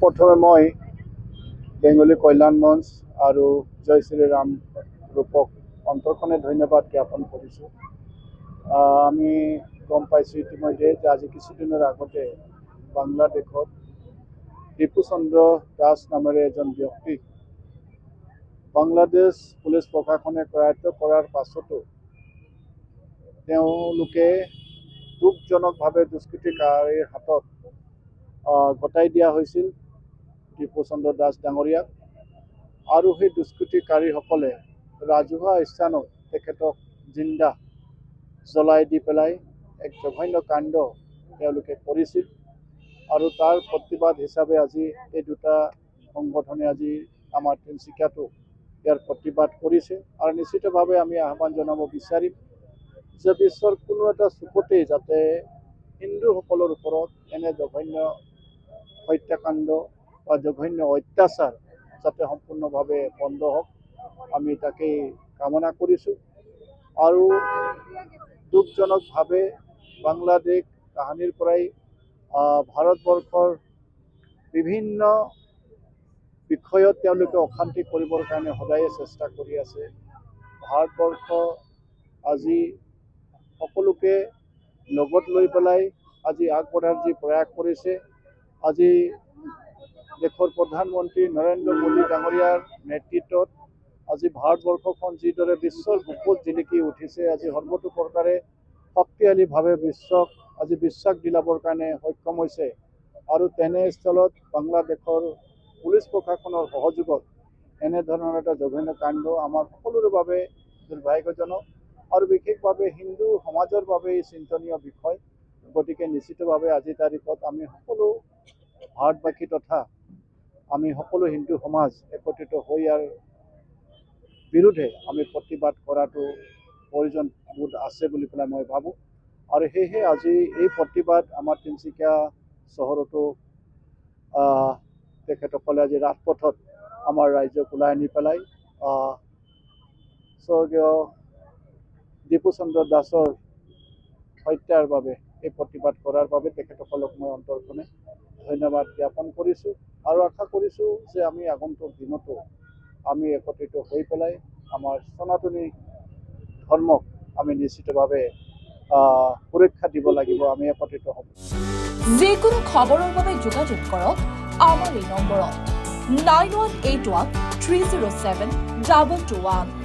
সৰ্বপ্ৰথমে মই বেংগলী কল্যাণ মঞ্চ আৰু জয় শ্ৰীৰাম গ্ৰুপক অন্তৰখনে ধন্যবাদ জ্ঞাপন কৰিছোঁ। আমি গম পাইছোঁ ইতিমধ্যে যে আজি কিছুদিনৰ আগতে বাংলাদেশত দীপুচন্দ্ৰ দাস নামেৰে এজন ব্যক্তিক বাংলাদেশ পুলিচ প্ৰশাসনে কৰায়ত্ব কৰাৰ পাছতো তেওঁলোকে দুখজনকভাৱে দুষ্কৃতিকাৰীৰ হাতত গতাই দিয়া হৈছিল দীপুচন্দ্ৰ দাস ডাঙৰীয়াক। আৰু সেই দুষ্কৃতিকাৰীসকলে ৰাজহুৱা স্থানত তেখেতক জিন্দা জ্বলাই দি পেলাই এক জঘন্য কাণ্ড তেওঁলোকে কৰিছিল। আৰু তাৰ প্ৰতিবাদ হিচাপে আজি এই দুটা সংগঠনে আজি আমাৰ তিনিচুকীয়াতো ইয়াৰ প্ৰতিবাদ কৰিছে। আৰু নিশ্চিতভাৱে আমি আহ্বান জনাব বিচাৰিম যে বিশ্বৰ কোনো এটা চুকতেই যাতে হিন্দুসকলৰ ওপৰত এনে জঘন্য হত্যাকাণ্ড বা জঘন্য অত্যাচাৰ যাতে সম্পূৰ্ণভাৱে বন্ধ হওক, আমি তাকেই কামনা কৰিছোঁ। আৰু দুখজনকভাৱে বাংলাদেশ কাহানিৰ পৰাই ভাৰতবৰ্ষৰ বিভিন্ন বিষয়ত তেওঁলোকে অশান্তি কৰিবৰ কাৰণে সদায়ে চেষ্টা কৰি আছে। ভাৰতবৰ্ষ আজি সকলোকে লগত লৈ পেলাই আজি আগবঢ়াৰ যি প্ৰয়াস কৰিছে, আজি দেশৰ প্ৰধানমন্ত্ৰী নৰেন্দ্ৰ মোদী ডাঙৰীয়াৰ নেতৃত্বত আজি ভাৰতবৰ্ষখন যিদৰে বিশ্বৰ বুকুত জিলিকি উঠিছে, আজি সৰ্বতো প্ৰকাৰে শক্তিশালীভাৱে বিশ্বক আজি বিশ্বাস দিলাবৰ কাৰণে সক্ষম হৈছে। আৰু তেনেস্থলত বাংলাদেশৰ পুলিচ প্ৰশাসনৰ সহযোগত এনেধৰণৰ এটা জঘন্য কাণ্ড আমাৰ সকলোৰে বাবে দুৰ্ভাগ্যজনক আৰু বিশেষভাৱে হিন্দু সমাজৰ বাবে চিন্তনীয় বিষয়। গতিকে নিশ্চিতভাৱে আজিৰ তাৰিখত আমি সকলো ভাৰতবাসী তথা আমি সকলো হিন্দু সমাজ একত্ৰিত হৈ ইয়াৰ বিৰুদ্ধে আমি প্ৰতিবাদ কৰাটো প্ৰয়োজন বোধ আছে বুলি পেলাই মই ভাবোঁ। আৰু সেয়েহে আজি এই প্ৰতিবাদ আমাৰ তিনিচুকীয়া চহৰতো তেখেতসকলে আজি ৰাজপথত আমাৰ ৰাইজক ওলাই আনি পেলাই স্বৰ্গীয় দীপুচন্দ্ৰ দাসৰ হত্যাৰ বাবে এই প্ৰতিবাদ কৰাৰ বাবে তেখেতসকলক মই অন্তৰখনে ধন্যবাদ জ্ঞাপন কৰিছোঁ। আৰু আশা কৰিছোঁ যে আমি আগন্তুক দিনতো আমি একত্ৰিত হৈ পেলাই আমাৰ সনাতনী ধৰ্মক আমি নিশ্চিতভাৱে সুৰক্ষা দিব লাগিব। আমি একত্ৰিত হ'ব। যিকোনো খবৰৰ বাবে যোগাযোগ কৰক আমাৰ এই নম্বৰত 9181 307 221।